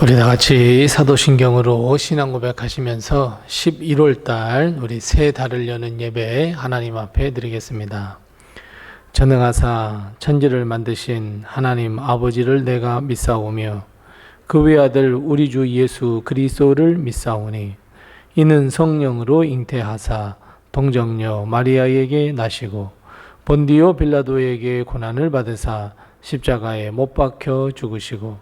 우리 다 같이 사도신경으로 신앙 고백하시면서 11월 달 우리 새 달을 여는 예배 하나님 앞에 드리겠습니다. 전능하사 천지를 만드신 하나님 아버지를 내가 믿사오며 그 외아들 우리 주 예수 그리스도를 믿사오니 이는 성령으로 잉태하사 동정녀 마리아에게 나시고 본디오 빌라도에게 고난을 받으사 십자가에 못 박혀 죽으시고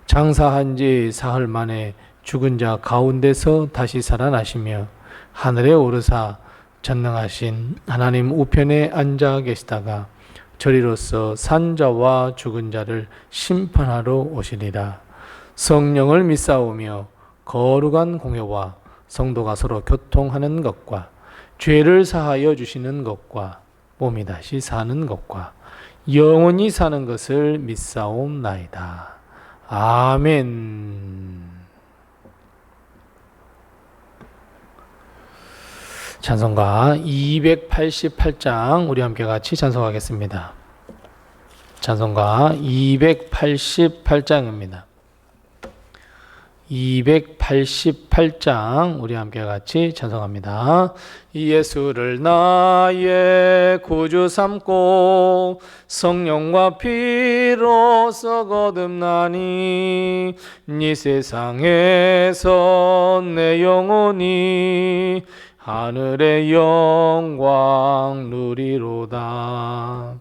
장사한 지 사흘 만에 죽은 자 가운데서 다시 살아나시며 하늘에 오르사 전능하신 하나님 우편에 앉아 계시다가 저리로서 산 자와 죽은 자를 심판하러 오시리라. 성령을 믿사오며 거룩한 공회와 성도가 서로 교통하는 것과 죄를 사하여 주시는 것과 몸이 다시 사는 것과 영원히 사는 것을 믿사옵나이다. 아멘. 찬송가 288장 우리 함께 같이 찬송하겠습니다. 찬송가 288장입니다. 288장 우리 함께 같이 찬송합니다. 예수를 나의 구주 삼고 성령과 피로써 거듭나니 이 세상에서 내 영혼이 하늘의 영광 누리로다.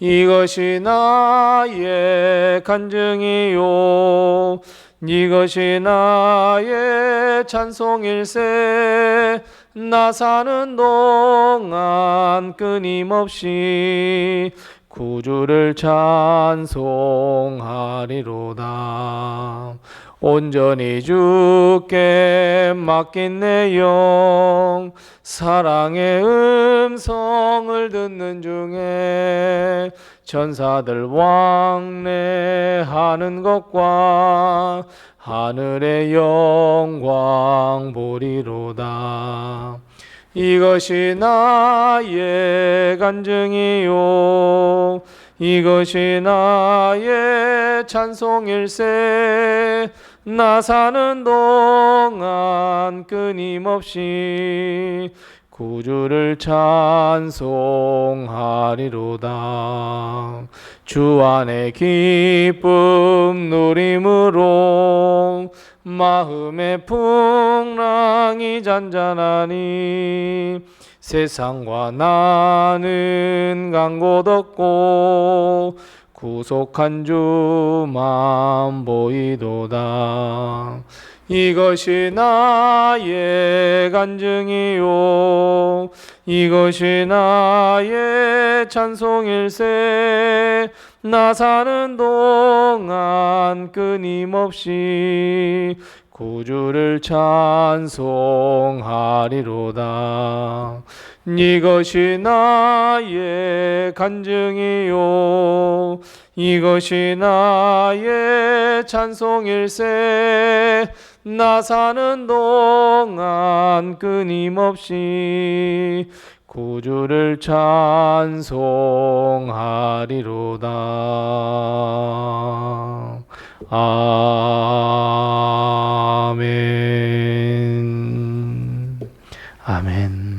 이것이 나의 간증이요 이것이 나의 찬송일세. 나 사는 동안 끊임없이 구주를 찬송하리로다. 온전히 주께 맡긴 내 영 사랑의 음성을 듣는 중에 천사들 왕래하는 것과 하늘의 영광 보리로다. 이것이 나의 간증이요 이것이 나의 찬송일세. 나 사는 동안 끊임없이 구주를 찬송하리로다. 주 안에 기쁨 누림으로 마음의 풍랑이 잔잔하니 세상과 나는 간 곳 없고 구속한 주만 보이도다. 이것이 나의 간증이요 이것이 나의 찬송일세. 나 사는 동안 끊임없이 구주를 찬송하리로다. 이것이 나의 간증이요 이것이 나의 찬송일세. 나 사는 동안 끊임없이 구주를 찬송하리로다. 아멘. 아멘.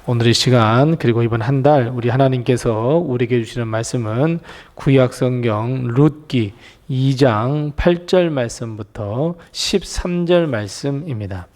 오늘의 시간 그리고 이번 한 달 우리 하나님께서 우리에게 주시는 말씀은 구약성경 룻기 2장 8절 말씀부터 13절 말씀입니다.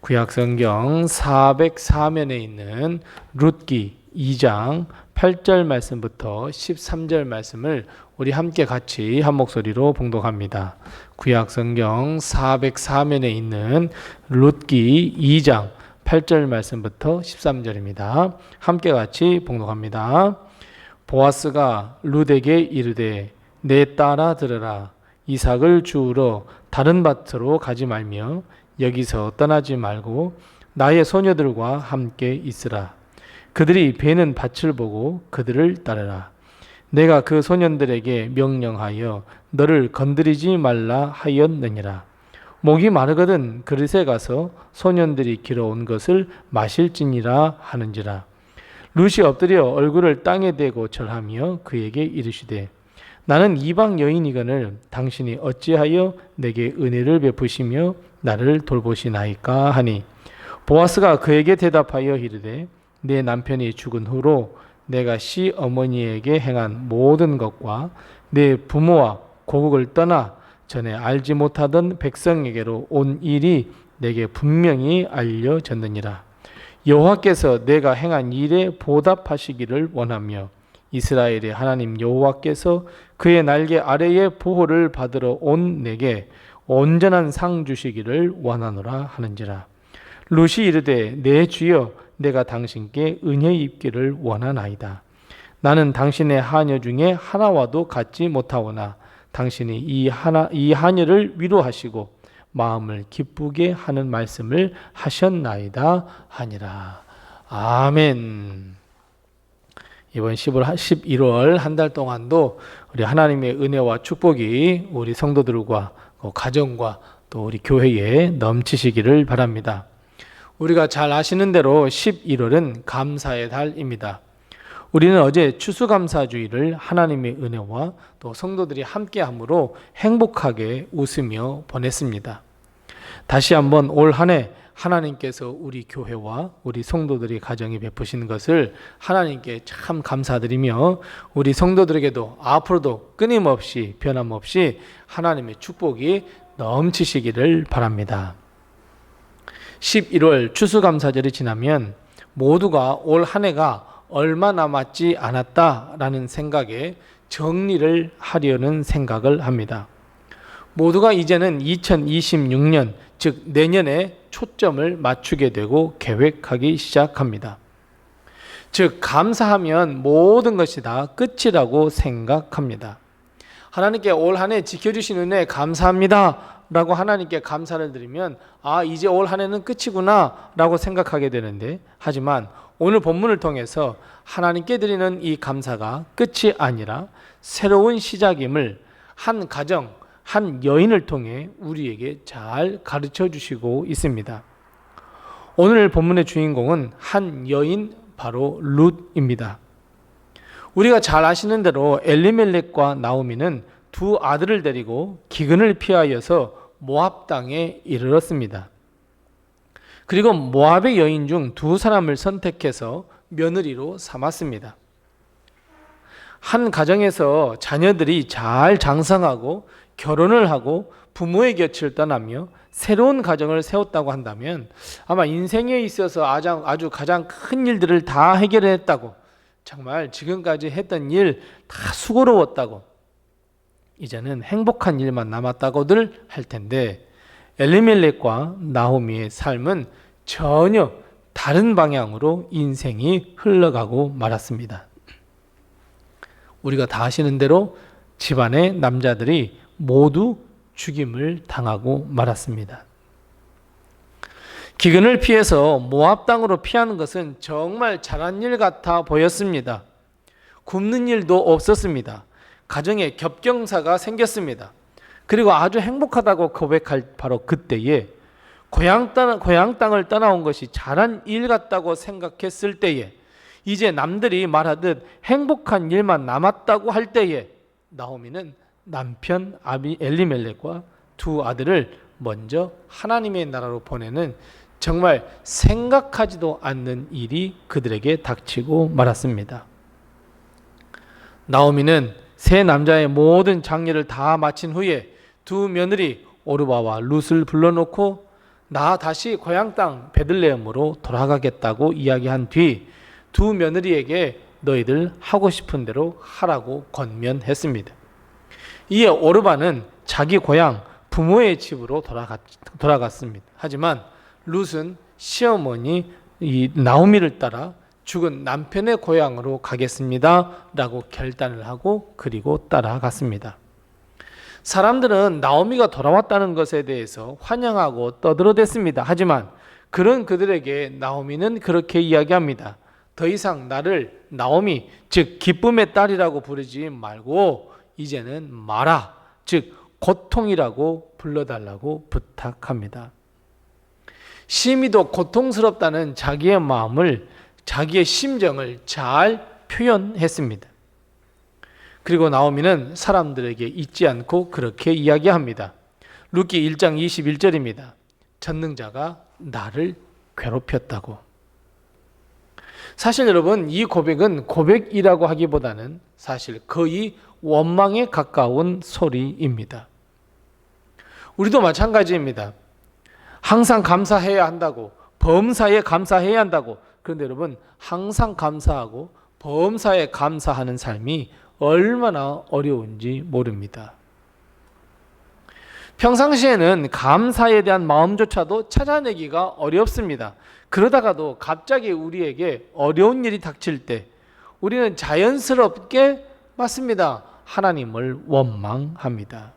구약성경 404면에 있는 룻기 2장 8절 말씀부터 13절 말씀을 우리 함께 같이 한 목소리로 봉독합니다. 구약성경 404면에 있는 룻기 2장 8절 말씀부터 13절입니다. 함께 같이 봉독합니다. 보아스가 룻에게 이르되 내 딸아 들으라. 이삭을 주우러 다른 밭으로 가지 말며 여기서 떠나지 말고 나의 소녀들과 함께 있으라. 그들이 베는 밭을 보고 그들을 따르라. 내가 그 소년들에게 명령하여 너를 건드리지 말라 하였느니라. 목이 마르거든 그릇에 가서 소년들이 길어온 것을 마실지니라 하는지라. 룻이 엎드려 얼굴을 땅에 대고 절하며 그에게 이르시되 나는 이방 여인이거늘 당신이 어찌하여 내게 은혜를 베푸시며 나를 돌보시나이까 하니 보아스가 그에게 대답하여 이르되 내 남편이 죽은 후로 내가 시어머니에게 행한 모든 것과 내 부모와 고국을 떠나 전에 알지 못하던 백성에게로 온 일이 내게 분명히 알려졌느니라. 여호와께서 내가 행한 일에 보답하시기를 원하며 이스라엘의 하나님 여호와께서 그의 날개 아래에 보호를 받으러 온 내게 온전한 상 주시기를 원하노라 하는지라. 룻이 이르되 내 주여 내가 당신께 은혜 입기를 원하나이다. 나는 당신의 하녀 중에 하나와도 같지 못하오나 당신이 이 하녀를 위로하시고 마음을 기쁘게 하는 말씀을 하셨나이다 하니라. 아멘. 이번 11월 한 달 동안도 우리 하나님의 은혜와 축복이 우리 성도들과 가정과 또 우리 교회에 넘치시기를 바랍니다. 우리가 잘 아시는 대로 11월은 감사의 달입니다. 우리는 어제 추수감사주일을 하나님의 은혜와 또 성도들이 함께함으로 행복하게 웃으며 보냈습니다. 다시 한번 올 한 해 하나님께서 우리 교회와 우리 성도들이 가정에 베푸신 것을 하나님께 참 감사드리며 우리 성도들에게도 앞으로도 끊임없이 변함없이 하나님의 축복이 넘치시기를 바랍니다. 11월 추수감사절이 지나면 모두가 올 한 해가 얼마 남았지 않았다라는 생각에 정리를 하려는 생각을 합니다. 모두가 이제는 2026년, 즉 내년에 초점을 맞추게 되고 계획하기 시작합니다. 즉 감사하면 모든 것이 다 끝이라고 생각합니다. 하나님께 올 한 해 지켜주신 은혜 감사합니다 라고 하나님께 감사를 드리면 이제 올 한 해는 끝이구나 라고 생각하게 되는데, 하지만 오늘 본문을 통해서 하나님께 드리는 이 감사가 끝이 아니라 새로운 시작임을 한 가정, 한 여인을 통해 우리에게 잘 가르쳐 주시고 있습니다. 오늘 본문의 주인공은 한 여인, 바로 룻입니다. 우리가 잘 아시는 대로 엘리멜렉과 나오미는 두 아들을 데리고 기근을 피하여서 모압 땅에 이르렀습니다. 그리고 모압의 여인 중 두 사람을 선택해서 며느리로 삼았습니다. 한 가정에서 자녀들이 잘 장성하고 결혼을 하고 부모의 곁을 떠나며 새로운 가정을 세웠다고 한다면 아마 인생에 있어서 아주 가장 큰 일들을 다 해결했다고, 정말 지금까지 했던 일 다 수고로웠다고, 이제는 행복한 일만 남았다고들 할 텐데, 엘리멜렉과 나오미의 삶은 전혀 다른 방향으로 인생이 흘러가고 말았습니다. 우리가 다 아시는 대로 집안의 남자들이 모두 죽임을 당하고 말았습니다. 기근을 피해서 모압 땅으로 피하는 것은 정말 잘한 일 같아 보였습니다. 굶는 일도 없었습니다. 가정에 겹경사가 생겼습니다. 그리고 아주 행복하다고 고백할 바로 그때에 고향 땅을 떠나온 것이 잘한 일 같다고 생각했을 때에, 이제 남들이 말하듯 행복한 일만 남았다고 할 때에 나오미는 남편 엘리멜렉과 두 아들을 먼저 하나님의 나라로 보내는 정말 생각하지도 않는 일이 그들에게 닥치고 말았습니다. 나오미는 세 남자의 모든 장례를 다 마친 후에 두 며느리 오르바와 룻을 불러놓고 나 다시 고향 땅 베들레헴으로 돌아가겠다고 이야기한 뒤 두 며느리에게 너희들 하고 싶은 대로 하라고 권면했습니다. 이에 오르바는 자기 고향 부모의 집으로 돌아갔습니다. 하지만 룻은 시어머니 나오미를 따라 죽은 남편의 고향으로 가겠습니다 라고 결단을 하고 그리고 따라갔습니다. 사람들은 나오미가 돌아왔다는 것에 대해서 환영하고 떠들어댔습니다. 하지만 그런 그들에게 나오미는 그렇게 이야기합니다. 더 이상 나를 나오미, 즉 기쁨의 딸이라고 부르지 말고 이제는 마라, 즉 고통이라고 불러달라고 부탁합니다. 심히도 고통스럽다는 자기의 마음을, 자기의 심정을 잘 표현했습니다. 그리고 나오미는 사람들에게 잊지 않고 그렇게 이야기합니다. 룻기 1장 21절입니다. 전능자가 나를 괴롭혔다고. 사실 여러분, 이 고백은 고백이라고 하기보다는 사실 거의 원망에 가까운 소리입니다. 우리도 마찬가지입니다. 항상 감사해야 한다고, 범사에 감사해야 한다고. 그런데 여러분, 항상 감사하고 범사에 감사하는 삶이 얼마나 어려운지 모릅니다. 평상시에는 감사에 대한 마음조차도 찾아내기가 어렵습니다. 그러다가도 갑자기 우리에게 어려운 일이 닥칠 때 우리는 자연스럽게 맞습니다. 하나님을 원망합니다.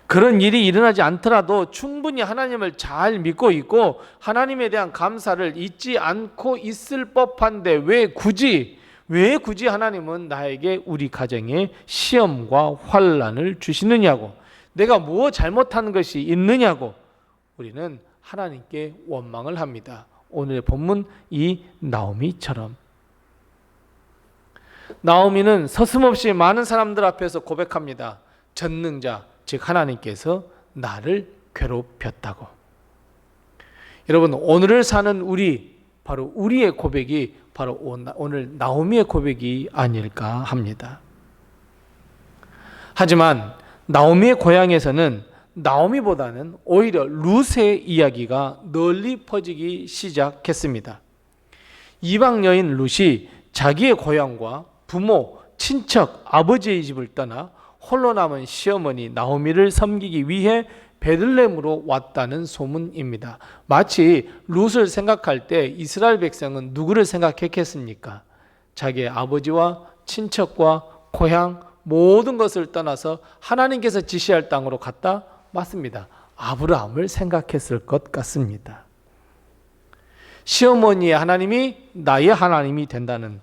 그런 일이 일어나지 않더라도 충분히 하나님을 잘 믿고 있고 하나님에 대한 감사를 잊지 않고 있을 법한데 왜 굳이 하나님은 나에게 우리 가정에 시험과 환난을 주시느냐고, 내가 뭐 잘못한 것이 있느냐고 우리는 하나님께 원망을 합니다. 오늘의 본문 이 나오미처럼. 나오미는 서슴없이 많은 사람들 앞에서 고백합니다. 전능자 즉 하나님께서 나를 괴롭혔다고. 여러분, 오늘을 사는 우리, 바로 우리의 고백이 바로 오늘 나오미의 고백이 아닐까 합니다. 하지만 나오미의 고향에서는 나오미보다는 오히려 룻의 이야기가 널리 퍼지기 시작했습니다. 이방 여인 룻이 자기의 고향과 부모, 친척, 아버지의 집을 떠나 홀로 남은 시어머니 나오미를 섬기기 위해 베들레헴으로 왔다는 소문입니다. 마치 룻을 생각할 때 이스라엘 백성은 누구를 생각했겠습니까? 자기의 아버지와 친척과 고향 모든 것을 떠나서 하나님께서 지시할 땅으로 갔다? 맞습니다. 아브라함을 생각했을 것 같습니다. 시어머니의 하나님이 나의 하나님이 된다는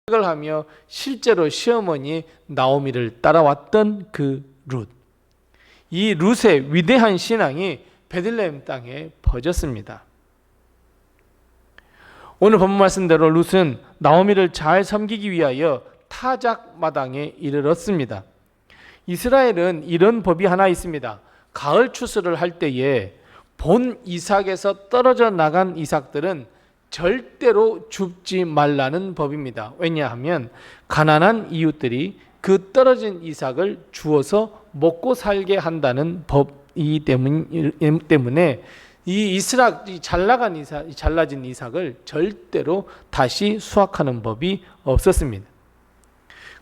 생각을 하며 실제로 시어머니 나오미를 따라왔던 그 룻. 이 룻의 위대한 신앙이 베들레헴 땅에 퍼졌습니다. 오늘 본문 말씀대로 룻은 나오미를 잘 섬기기 위하여 타작 마당에 이르렀습니다. 이스라엘은 이런 법이 하나 있습니다. 가을 추수를 할 때에 본 이삭에서 떨어져 나간 이삭들은 절대로 줍지 말라는 법입니다. 왜냐하면 가난한 이웃들이 그 떨어진 이삭을 주어서 먹고 살게 한다는 법이기 때문에 이 잘라진 이삭을 절대로 다시 수확하는 법이 없었습니다.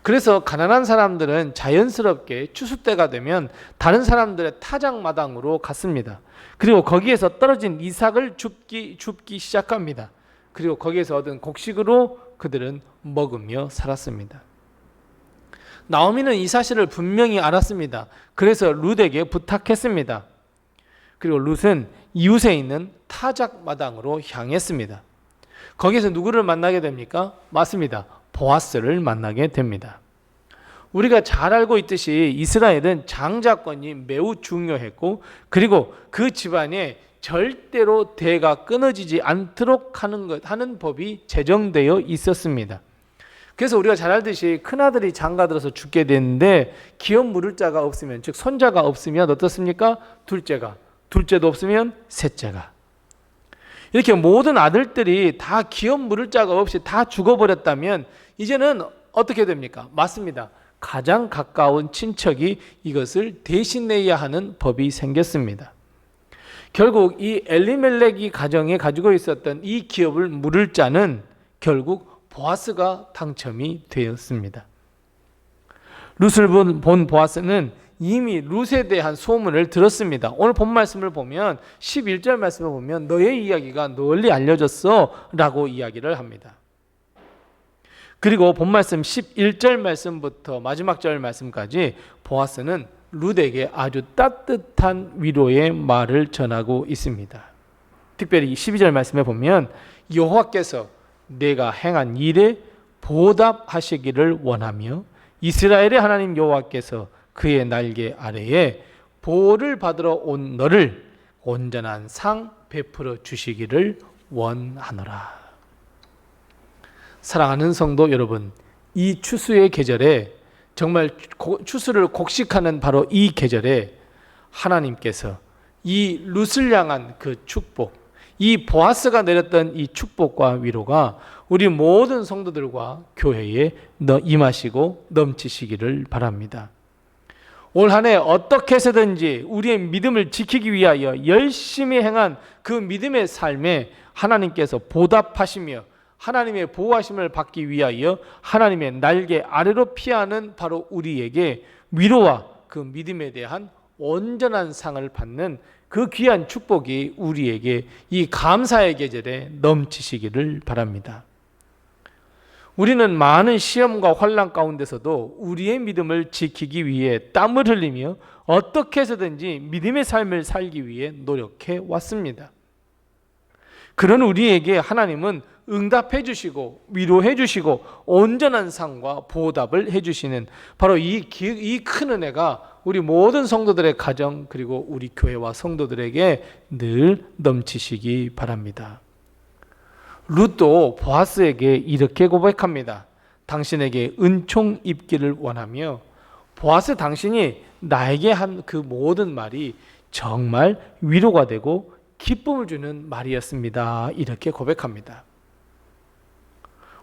그래서 가난한 사람들은 자연스럽게 추수 때가 되면 다른 사람들의 타작마당으로 갔습니다. 그리고 거기에서 떨어진 이삭을 줍기 시작합니다. 그리고 거기에서 얻은 곡식으로 그들은 먹으며 살았습니다. 나오미는 이 사실을 분명히 알았습니다. 그래서 룻에게 부탁했습니다. 그리고 룻은 이웃에 있는 타작마당으로 향했습니다. 거기서 누구를 만나게 됩니까? 맞습니다. 보아스를 만나게 됩니다. 우리가 잘 알고 있듯이 이스라엘은 장자권이 매우 중요했고 그리고 그 집안에 절대로 대가 끊어지지 않도록 하는 법이 제정되어 있었습니다. 그래서 우리가 잘 알듯이 큰아들이 장가들어서 죽게 되는데 기업 물을 자가 없으면, 즉 손자가 없으면 어떻습니까? 둘째도 없으면 셋째가. 이렇게 모든 아들들이 다 기업 물을 자가 없이 다 죽어버렸다면 이제는 어떻게 됩니까? 맞습니다. 가장 가까운 친척이 이것을 대신해야 하는 법이 생겼습니다. 결국 이 엘리멜렉이 가정에 가지고 있었던 이 기업을 물을 자는 결국 보아스가 당첨이 되었습니다. 룻을 본 보아스는 이미 룻에 대한 소문을 들었습니다. 오늘 본 말씀을 보면 11절 말씀을 보면 너의 이야기가 널리 알려졌어 라고 이야기를 합니다. 그리고 본 말씀 11절 말씀부터 마지막 절 말씀까지 보아스는 룻에게 아주 따뜻한 위로의 말을 전하고 있습니다. 특별히 12절 말씀에 보면 여호와께서 내가 행한 일에 보답하시기를 원하며 이스라엘의 하나님 여호와께서 그의 날개 아래에 보호를 받으러 온 너를 온전한 상 베풀어 주시기를 원하노라. 사랑하는 성도 여러분, 이 추수의 계절에, 정말 추수를 곡식하는 바로 이 계절에 하나님께서 이 룻을 향한 그 축복, 이 보아스가 내렸던 이 축복과 위로가 우리 모든 성도들과 교회에 임하시고 넘치시기를 바랍니다. 올 한 해 어떻게 해서든지 우리의 믿음을 지키기 위하여 열심히 행한 그 믿음의 삶에 하나님께서 보답하시며 하나님의 보호하심을 받기 위하여 하나님의 날개 아래로 피하는 바로 우리에게 위로와 그 믿음에 대한 온전한 상을 받는 그 귀한 축복이 우리에게 이 감사의 계절에 넘치시기를 바랍니다. 우리는 많은 시험과 환난 가운데서도 우리의 믿음을 지키기 위해 땀을 흘리며 어떻게 해서든지 믿음의 삶을 살기 위해 노력해 왔습니다. 그런 우리에게 하나님은 응답해 주시고 위로해 주시고 온전한 상과 보답을 해 주시는 바로 이 큰 은혜가 우리 모든 성도들의 가정 그리고 우리 교회와 성도들에게 늘 넘치시기 바랍니다. 룻도 보아스에게 이렇게 고백합니다. 당신에게 은총 입기를 원하며 보아스 당신이 나에게 한 그 모든 말이 정말 위로가 되고 기쁨을 주는 말이었습니다. 이렇게 고백합니다.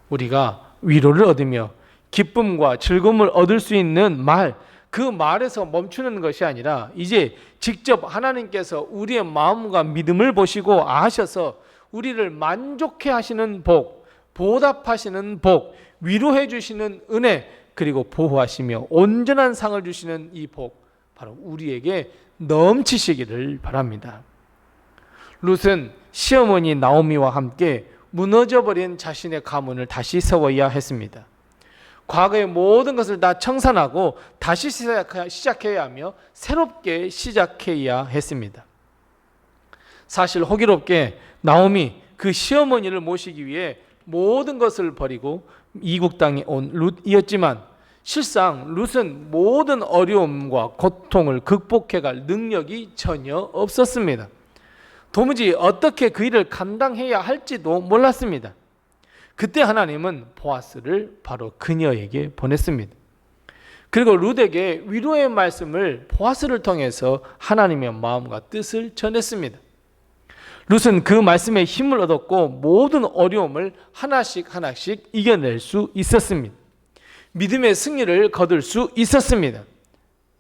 우리가 위로를 얻으며 기쁨과 즐거움을 얻을 수 있는 말, 그 말에서 멈추는 것이 아니라 이제 직접 하나님께서 우리의 마음과 믿음을 보시고 아셔서 우리를 만족해 하시는 복, 보답하시는 복, 위로해 주시는 은혜, 그리고 보호하시며 온전한 상을 주시는 이 복, 바로 우리에게 넘치시기를 바랍니다. 룻은 시어머니 나오미와 함께 무너져버린 자신의 가문을 다시 세워야 했습니다. 과거의 모든 것을 다 청산하고 다시 시작해야 하며 새롭게 시작해야 했습니다. 사실 호기롭게 나오미 그 시어머니를 모시기 위해 모든 것을 버리고 이국 땅에 온 룻이었지만 실상 룻은 모든 어려움과 고통을 극복해갈 능력이 전혀 없었습니다. 도무지 어떻게 그 일을 감당해야 할지도 몰랐습니다. 그때 하나님은 보아스를 바로 그녀에게 보냈습니다. 그리고 룻에게 위로의 말씀을 보아스를 통해서 하나님의 마음과 뜻을 전했습니다. 룻은 그 말씀에 힘을 얻었고 모든 어려움을 하나씩 이겨낼 수 있었습니다. 믿음의 승리를 거둘 수 있었습니다.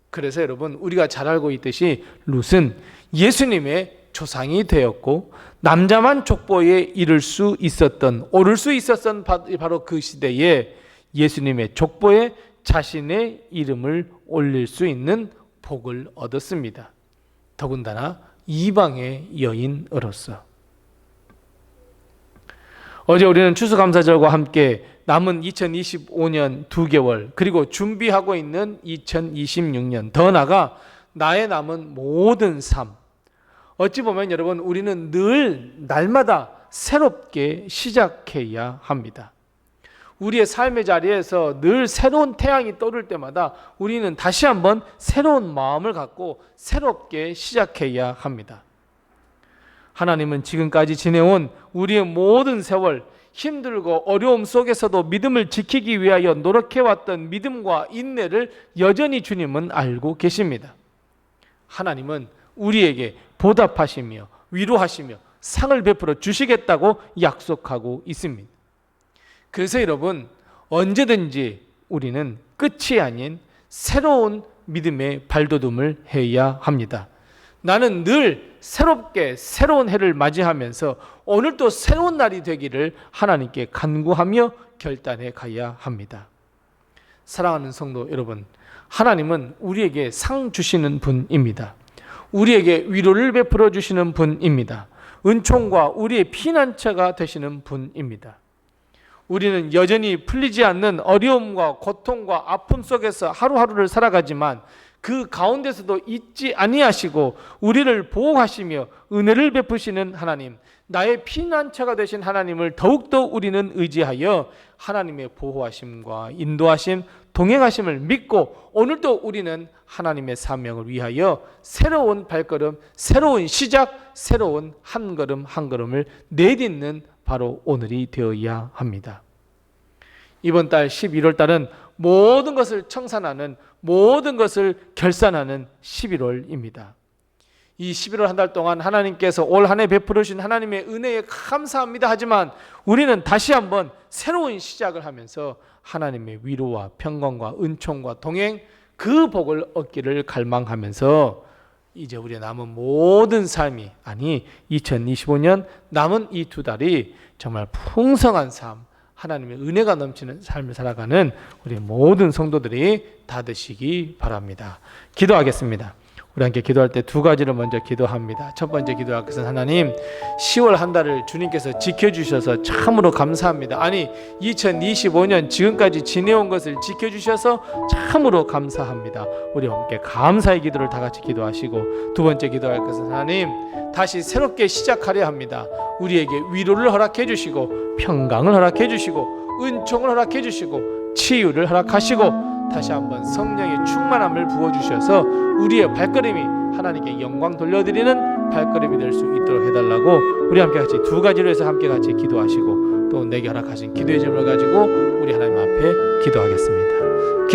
그래서 여러분, 우리가 잘 알고 있듯이 룻은 예수님의 조상이 되었고 남자만 족보에 오를 수 있었던 바로 그 시대에 예수님의 족보에 자신의 이름을 올릴 수 있는 복을 얻었습니다. 더군다나 이방의 여인으로서. 어제 우리는 추수감사절과 함께 남은 2025년 2개월 그리고 준비하고 있는 2026년 더 나아가 나의 남은 모든 삶, 어찌 보면 여러분 우리는 늘 날마다 새롭게 시작해야 합니다. 우리의 삶의 자리에서 늘 새로운 태양이 떠오를 때마다 우리는 다시 한번 새로운 마음을 갖고 새롭게 시작해야 합니다. 하나님은 지금까지 지내온 우리의 모든 세월, 힘들고 어려움 속에서도 믿음을 지키기 위하여 노력해왔던 믿음과 인내를 여전히 주님은 알고 계십니다. 하나님은 우리에게 보답하시며 위로하시며 상을 베풀어 주시겠다고 약속하고 있습니다. 그래서 여러분, 언제든지 우리는 끝이 아닌 새로운 믿음의 발돋움을 해야 합니다. 나는 늘 새롭게 새로운 해를 맞이하면서 오늘도 새로운 날이 되기를 하나님께 간구하며 결단해 가야 합니다. 사랑하는 성도 여러분, 하나님은 우리에게 상 주시는 분입니다. 우리에게 위로를 베풀어 주시는 분입니다. 은총과 우리의 피난처가 되시는 분입니다. 우리는 여전히 풀리지 않는 어려움과 고통과 아픔 속에서 하루하루를 살아가지만 그 가운데서도 잊지 아니하시고 우리를 보호하시며 은혜를 베푸시는 하나님, 나의 피난처가 되신 하나님을 더욱더 우리는 의지하여 하나님의 보호하심과 인도하심, 동행하심을 믿고 오늘도 우리는 하나님의 사명을 위하여 새로운 발걸음, 새로운 시작, 새로운 한 걸음 한 걸음을 내딛는 바로 오늘이 되어야 합니다. 이번 달 11월 달은 모든 것을 청산하는, 모든 것을 결산하는 11월입니다. 이 11월 한 달 동안 하나님께서 올 한 해 베풀어 주신 하나님의 은혜에 감사합니다 하지만 우리는 다시 한번 새로운 시작을 하면서 하나님의 위로와 평강과 은총과 동행, 그 복을 얻기를 갈망하면서 이제 우리의 남은 모든 삶이, 아니 2025년 남은 이 두 달이 정말 풍성한 삶, 하나님의 은혜가 넘치는 삶을 살아가는 우리 모든 성도들이 다 되시기 바랍니다. 기도하겠습니다. 우리 함께 기도할 때 두 가지를 먼저 기도합니다. 첫 번째 기도할 것은 하나님, 10월 한 달을 주님께서 지켜주셔서 참으로 감사합니다. 아니 2025년 지금까지 지내온 것을 지켜주셔서 참으로 감사합니다. 우리 함께 감사의 기도를 다 같이 기도하시고, 두 번째 기도할 것은 하나님, 다시 새롭게 시작하려 합니다. 우리에게 위로를 허락해 주시고 평강을 허락해 주시고 은총을 허락해 주시고 치유를 허락하시고 다시 한번 성령의 충만함을 부어주셔서 우리의 발걸음이 하나님께 영광 돌려드리는 발걸음이 될 수 있도록 해달라고 우리 함께 같이 두 가지로 해서 함께 같이 기도하시고 또 내게 허락하신 기도의 제목을 가지고 우리 하나님 앞에 기도하겠습니다.